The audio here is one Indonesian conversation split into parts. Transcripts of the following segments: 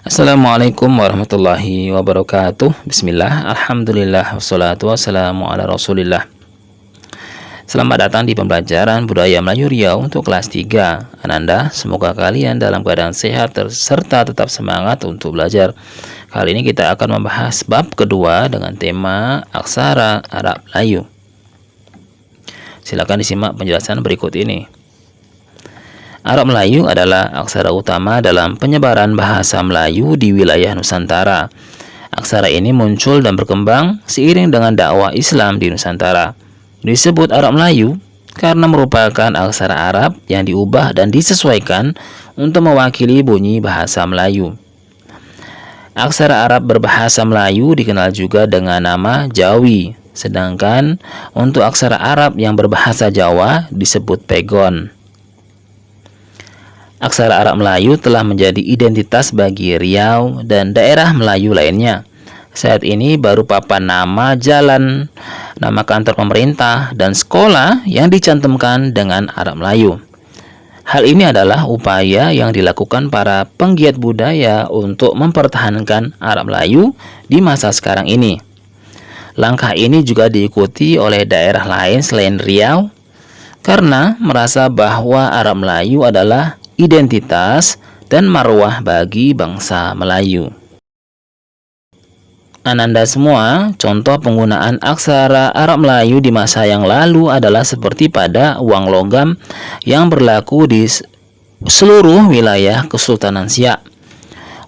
Assalamualaikum warahmatullahi wabarakatuh. Bismillah, alhamdulillah, wassalatu wassalamu ala rasulillah. Selamat datang di pembelajaran Budaya Melayu Riau untuk kelas 3. Ananda, semoga kalian dalam keadaan sehat serta tetap semangat untuk belajar. Kali ini kita akan membahas bab kedua dengan tema aksara Arab Melayu. Silakan disimak penjelasan berikut ini. Arab Melayu adalah aksara utama dalam penyebaran bahasa Melayu di wilayah Nusantara. Aksara ini muncul dan berkembang seiring dengan dakwah Islam di Nusantara. Disebut Arab Melayu karena merupakan aksara Arab yang diubah dan disesuaikan untuk mewakili bunyi bahasa Melayu. Aksara Arab berbahasa Melayu dikenal juga dengan nama Jawi, sedangkan untuk aksara Arab yang berbahasa Jawa disebut Pegon. Aksara Arab Melayu telah menjadi identitas bagi Riau dan daerah Melayu lainnya. Saat ini baru papan nama jalan, nama kantor pemerintah, dan sekolah yang dicantumkan dengan Arab Melayu. Hal ini adalah upaya yang dilakukan para penggiat budaya untuk mempertahankan Arab Melayu di masa sekarang ini. Langkah ini juga diikuti oleh daerah lain selain Riau, karena merasa bahwa Arab Melayu adalah identitas dan marwah bagi bangsa Melayu. Ananda semua, contoh penggunaan aksara Arab Melayu di masa yang lalu adalah seperti pada uang logam yang berlaku di seluruh wilayah Kesultanan Siak.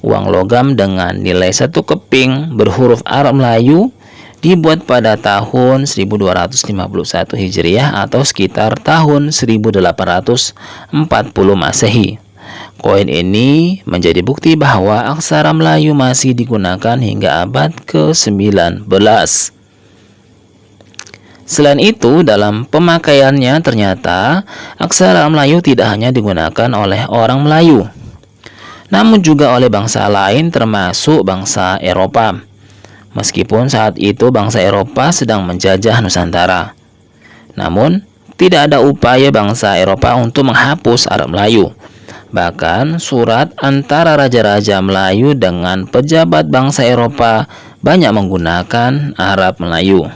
Uang logam dengan nilai 1 keping berhuruf Arab Melayu dibuat pada tahun 1251 Hijriah atau sekitar tahun 1840 Masehi. Koin ini menjadi bukti bahwa aksara Melayu masih digunakan hingga abad ke-19. Selain itu, dalam pemakaiannya ternyata aksara Melayu tidak hanya digunakan oleh orang Melayu, namun juga oleh bangsa lain termasuk bangsa Eropa. Meskipun saat itu bangsa Eropa sedang menjajah Nusantara, namun tidak ada upaya bangsa Eropa untuk menghapus Arab Melayu. Bahkan surat antara raja-raja Melayu dengan pejabat bangsa Eropa banyak menggunakan Arab Melayu.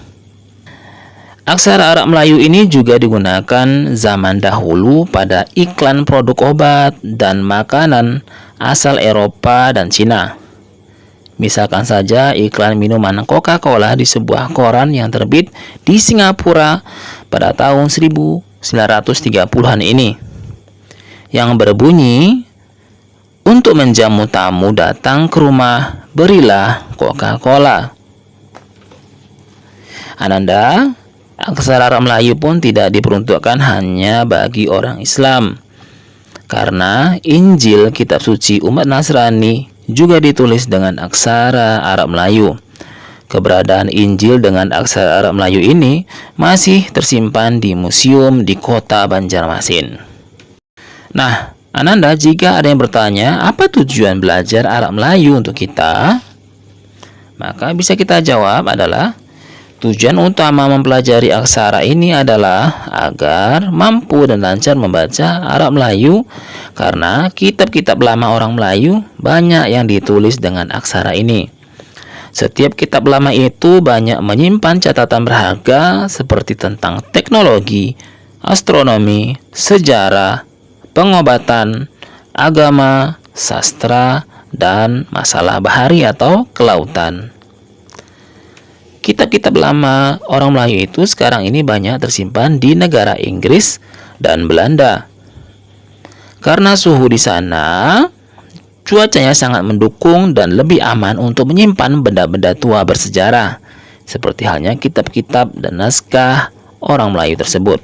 Aksara Arab Melayu ini juga digunakan zaman dahulu pada iklan produk obat dan makanan asal Eropa dan Cina. Misalkan saja iklan minuman Coca-Cola di sebuah koran yang terbit di Singapura pada tahun 1930-an ini, yang berbunyi, "Untuk menjamu tamu datang ke rumah, berilah Coca-Cola." Ananda, aksara Arab Melayu pun tidak diperuntukkan hanya bagi orang Islam, karena Injil, kitab suci umat Nasrani, juga ditulis dengan aksara Arab Melayu. Keberadaan Injil dengan aksara Arab Melayu ini masih tersimpan di museum di kota Banjarmasin. Nah, Ananda, jika ada yang bertanya, apa tujuan belajar Arab Melayu untuk kita? Maka bisa kita jawab adalah, tujuan utama mempelajari aksara ini adalah agar mampu dan lancar membaca Arab Melayu, karena kitab-kitab lama orang Melayu banyak yang ditulis dengan aksara ini. Setiap kitab lama itu banyak menyimpan catatan berharga seperti tentang teknologi, astronomi, sejarah, pengobatan, agama, sastra, dan masalah bahari atau kelautan. Kitab-kitab lama orang Melayu itu sekarang ini banyak tersimpan di negara Inggris dan Belanda. Karena suhu di sana, cuacanya sangat mendukung dan lebih aman untuk menyimpan benda-benda tua bersejarah, seperti halnya kitab-kitab dan naskah orang Melayu tersebut.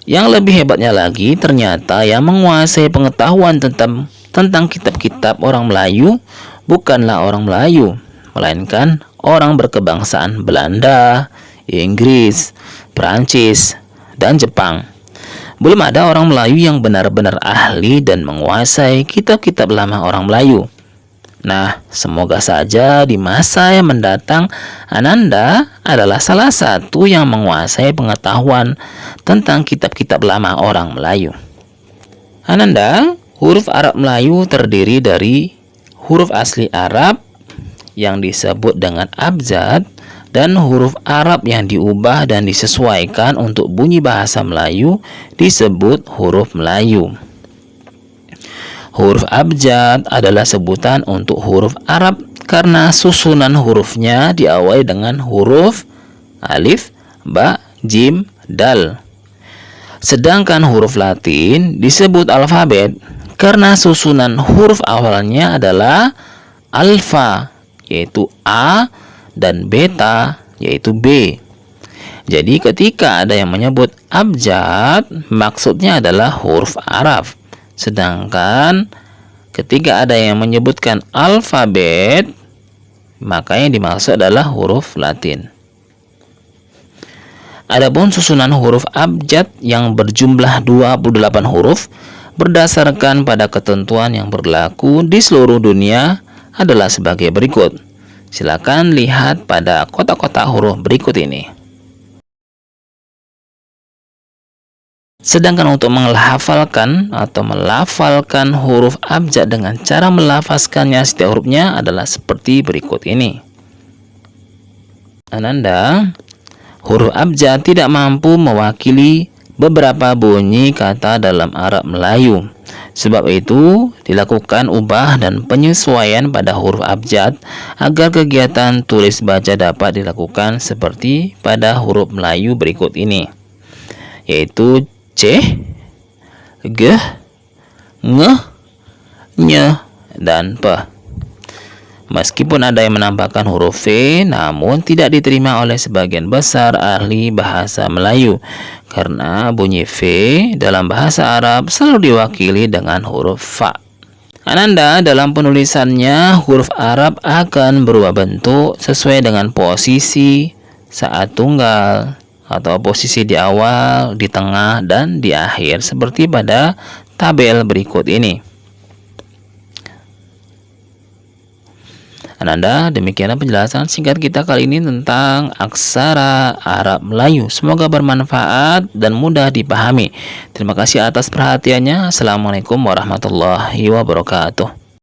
Yang lebih hebatnya lagi, ternyata yang menguasai pengetahuan tentang kitab-kitab orang Melayu bukanlah orang Melayu, melainkan orang berkebangsaan Belanda, Inggris, Perancis, dan Jepang. Belum ada orang Melayu yang benar-benar ahli dan menguasai kitab-kitab lama orang Melayu. Nah, semoga saja di masa yang mendatang Ananda adalah salah satu yang menguasai pengetahuan tentang kitab-kitab lama orang Melayu. Ananda, Huruf Arab Melayu terdiri dari huruf asli Arab yang disebut dengan abjad dan huruf Arab yang diubah dan disesuaikan untuk bunyi bahasa Melayu disebut huruf Melayu. Huruf abjad adalah sebutan untuk huruf Arab karena susunan hurufnya diawali dengan huruf alif, ba, jim, dal. Sedangkan huruf Latin disebut alfabet karena susunan huruf awalnya adalah alfa, yaitu A, dan beta, yaitu B. Jadi ketika ada yang menyebut abjad, maksudnya adalah huruf Arab. Sedangkan ketika ada yang menyebutkan alfabet, maka yang dimaksud adalah huruf Latin. Adapun susunan huruf abjad yang berjumlah 28 huruf berdasarkan pada ketentuan yang berlaku di seluruh dunia adalah sebagai berikut. Silakan lihat pada kotak-kotak huruf berikut ini. Sedangkan untuk melafalkan huruf abjad dengan cara melafazkannya setiap hurufnya adalah seperti berikut ini. Ananda, huruf abjad tidak mampu mewakili beberapa bunyi kata dalam Arab Melayu. Sebab itu, dilakukan ubah dan penyesuaian pada huruf abjad agar kegiatan tulis baca dapat dilakukan seperti pada huruf Melayu berikut ini, yaitu C, G, Ng, Ny, dan P. Meskipun ada yang menambahkan huruf V, namun tidak diterima oleh sebagian besar ahli bahasa Melayu karena bunyi V dalam bahasa Arab selalu diwakili dengan huruf Fa. Ananda, dalam penulisannya huruf Arab akan berubah bentuk sesuai dengan posisi saat tunggal atau posisi di awal, di tengah, dan di akhir seperti pada tabel berikut ini. Ananda, demikianlah penjelasan singkat kita kali ini tentang aksara Arab Melayu. Semoga bermanfaat dan mudah dipahami. Terima kasih atas perhatiannya. Assalamualaikum warahmatullahi wabarakatuh.